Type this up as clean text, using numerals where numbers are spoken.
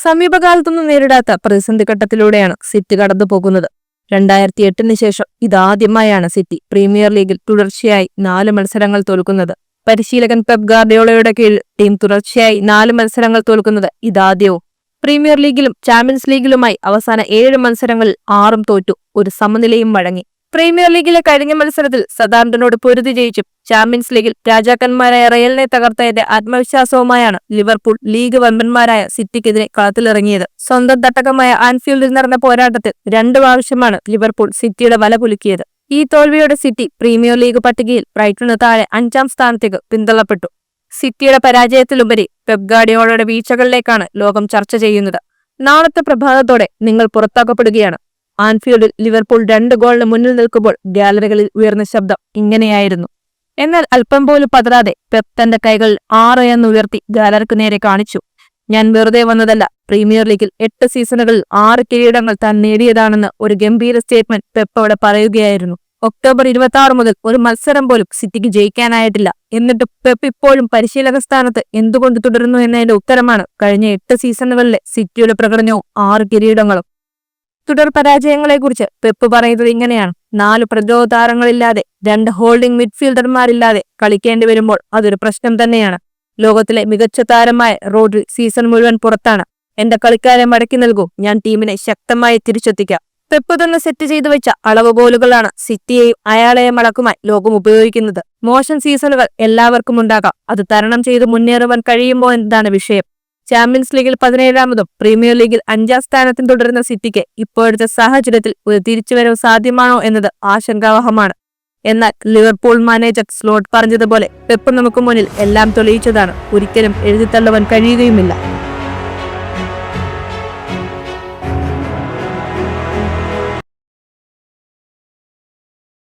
സമീപകാലത്തൊന്നും നേരിടാത്ത പ്രതിസന്ധി ഘട്ടത്തിലൂടെയാണ് സിറ്റി കടന്നു പോകുന്നത്. 2008 ശേഷം ഇതാദ്യമായാണ് സിറ്റി പ്രീമിയർ ലീഗിൽ തുടർച്ചയായി 4 മത്സരങ്ങൾ തോൽക്കുന്നത്. പരിശീലകൻ പെപ് ഗാർഡിയോളയുടെ കീഴിൽ ടീം തുടർച്ചയായി 4 മത്സരങ്ങൾ തോൽക്കുന്നത് ഇതാദ്യവും. പ്രീമിയർ ലീഗിലും ചാമ്പ്യൻസ് ലീഗിലുമായി അവസാന 7 മത്സരങ്ങളിൽ 6 തോറ്റു, ഒരു സമനിലയും വഴങ്ങി. പ്രീമിയർ ലീഗിലെ കഴിഞ്ഞ മത്സരത്തിൽ സതാംപ്ടനോട് പൊരുതി ജയിച്ചും ചാമ്പ്യൻസ് ലീഗിൽ രാജാക്കന്മാരായ റയലിനെ തകർത്തതിന്റെ ആത്മവിശ്വാസവുമായാണ് ലിവർപൂൾ ലീഗ് വമ്പന്മാരായ സിറ്റിക്കെതിരെ കളത്തിലിറങ്ങിയത്. സ്വന്തം തട്ടകമായ ആൻഫീൽഡിൽ നടന്ന പോരാട്ടത്തിൽ 2 പ്രാവശ്യമാണ് ലിവർപൂൾ സിറ്റിയുടെ വല കുലുക്കിയത്. ഈ തോൽവിയോടെ സിറ്റി പ്രീമിയർ ലീഗ് പട്ടികയിൽ ബ്രൈറ്റണിന് താഴെ 5ാം സ്ഥാനത്തേക്ക് പിന്തള്ളപ്പെട്ടു. സിറ്റിയുടെ പരാജയത്തിലുപരി പെപ് ഗാർഡിയോളയുടെ വീഴ്ചകളിലേക്കാണ് ലോകം ചർച്ച ചെയ്യുന്നത്. നാളത്തെ പ്രഭാതത്തോടെ നിങ്ങൾ പുറത്താക്കപ്പെടുകയാണ്. ആൻഫീൽഡിൽ ലിവർപൂൾ 2 ഗോളിന് മുന്നിൽ നിൽക്കുമ്പോൾ ഗാലറികളിൽ ഉയർന്ന ശബ്ദം ഇങ്ങനെയായിരുന്നു. എന്നാൽ അല്പം പോലും പതറാതെ പെപ് തന്റെ കൈകൾ 6 എന്ന് ഉയർത്തി ഗാലറിക്ക് നേരെ കാണിച്ചു. ഞാൻ വെറുതെ വന്നതല്ല, പ്രീമിയർ ലീഗിൽ 8 സീസണുകളിൽ 6 കിരീടങ്ങൾ താൻ നേടിയതാണെന്ന് ഒരു ഗംഭീര സ്റ്റേറ്റ്മെന്റ് പെപ് അവിടെ പറയുകയായിരുന്നു. ഒക്ടോബർ 26 മുതൽ ഒരു മത്സരം പോലും സിറ്റിക്ക് ജയിക്കാനായിട്ടില്ല. എന്നിട്ട് പെപ് ഇപ്പോഴും പരിശീലക സ്ഥാനത്ത് എന്തുകൊണ്ട് തുടരുന്നു എന്നതിന്റെ ഉത്തരമാണ് കഴിഞ്ഞ 8 സീസണുകളിലെ സിറ്റിയുടെ പ്രകടനവും 6 കിരീടങ്ങളും. തുടർ പരാജയങ്ങളെക്കുറിച്ച് പെപ്പ് പറയുന്നത് ഇങ്ങനെയാണ്: 4 പ്രതിരോധ താരങ്ങളില്ലാതെ 2 ഹോൾഡിംഗ് മിഡ്ഫീൽഡർമാരില്ലാതെ കളിക്കേണ്ടി വരുമ്പോൾ അതൊരു പ്രശ്നം തന്നെയാണ്. ലോകത്തിലെ മികച്ച താരമായ റോഡ്രി സീസൺ മുഴുവൻ പുറത്താണ്. എന്റെ കളിക്കാരെ മടക്കി നൽകൂ, ഞാൻ ടീമിനെ ശക്തമായി തിരിച്ചെത്തിക്കാം. പെപ്പ് തന്നെ സെറ്റ് ചെയ്തു വെച്ച അളവുകോലുകളാണ് സിറ്റിയെയും അയാളെയും അടക്കമായി ലോകം ഉപയോഗിക്കുന്നത്. മോശം സീസണുകൾ എല്ലാവർക്കും ഉണ്ടാകാം, അത് തരണം ചെയ്ത് മുന്നേറുവാൻ കഴിയുമോ എന്നതാണ് വിഷയം. ചാമ്പ്യൻസ് ലീഗിൽ 17ാമതും പ്രീമിയർ ലീഗിൽ 5ാം സ്ഥാനത്തും തുടരുന്ന സിറ്റിക്ക് ഇപ്പോഴത്തെ സാഹചര്യത്തിൽ ഒരു തിരിച്ചുവരവ് സാധ്യമാണോ എന്നത് ആശങ്കാവഹമാണ്. എന്നാൽ ലിവർപൂൾ മാനേജർ സ്ലോട്ട് പറഞ്ഞതുപോലെ പെപ്പ് നമുക്ക് മുന്നിൽ എല്ലാം തെളിയിച്ചതാണ്. ഒരിക്കലും എഴുതിത്തള്ളുവാൻ കഴിയുകയുമില്ല.